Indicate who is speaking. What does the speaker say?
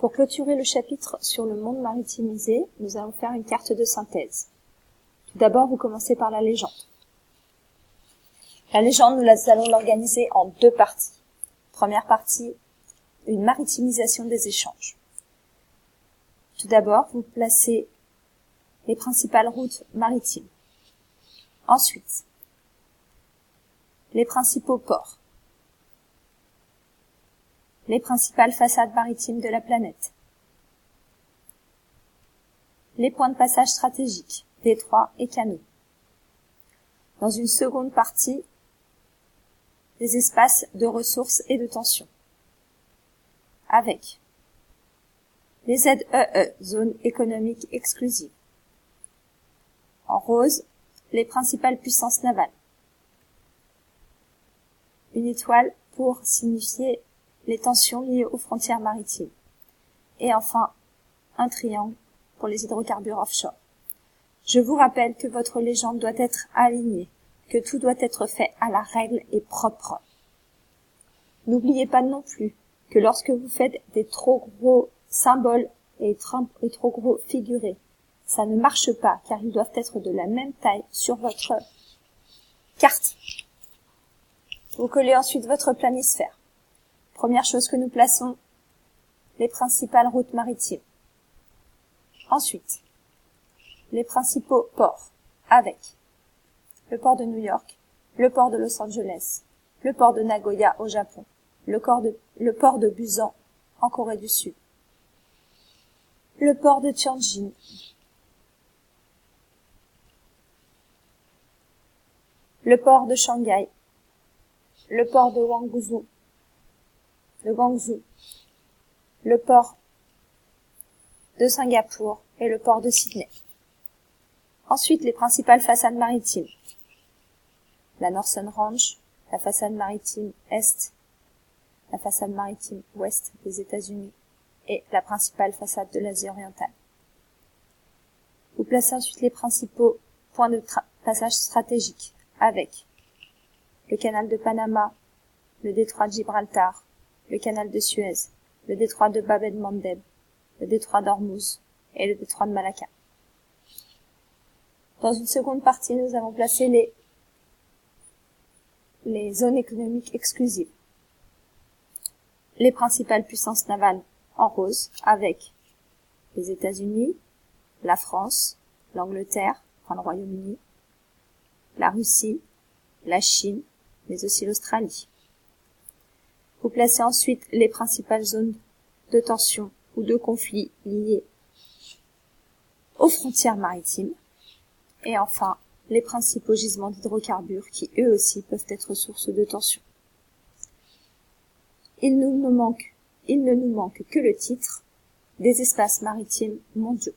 Speaker 1: Pour clôturer le chapitre sur le monde maritimisé, nous allons faire une carte de synthèse. Tout d'abord, vous commencez par la légende. La légende, nous allons l'organiser en deux parties. Première partie, une maritimisation des échanges. Tout d'abord, vous placez les principales routes maritimes. Ensuite, les principaux ports. Les principales façades maritimes de la planète. Les points de passage stratégiques, détroits et canaux. Dans une seconde partie, les espaces de ressources et de tension. Avec les ZEE, zones économiques exclusives. En rose, les principales puissances navales. Une étoile pour signifier les tensions liées aux frontières maritimes. Et enfin, un triangle pour les hydrocarbures offshore. Je vous rappelle que votre légende doit être alignée, que tout doit être fait à la règle et propre. N'oubliez pas non plus que lorsque vous faites des trop gros symboles et trop gros figurés, ça ne marche pas car ils doivent être de la même taille sur votre carte. Vous collez ensuite votre planisphère. Première chose que nous plaçons, les principales routes maritimes. Ensuite, les principaux ports, avec le port de New York, le port de Los Angeles, le port de Nagoya au Japon, le port de Busan en Corée du Sud, le port de Tianjin, le port de Shanghai, le port de Guangzhou, le port de Singapour et le port de Sydney. Ensuite, les principales façades maritimes. La Northern Range, la façade maritime Est, la façade maritime Ouest des États-Unis et la principale façade de l'Asie orientale. Vous placez ensuite les principaux points de passage stratégiques avec le canal de Panama, le détroit de Gibraltar, le canal de Suez, le détroit de Bab el-Mandeb, le détroit d'Ormuz et le détroit de Malacca. Dans une seconde partie, nous avons placé les zones économiques exclusives. Les principales puissances navales en rose avec les États-Unis, la France, l'Angleterre, enfin le Royaume-Uni, la Russie, la Chine, mais aussi l'Australie. Vous placez ensuite les principales zones de tension ou de conflit liées aux frontières maritimes. Et enfin, les principaux gisements d'hydrocarbures qui, eux aussi, peuvent être source de tension. Il ne nous manque que le titre des espaces maritimes mondiaux.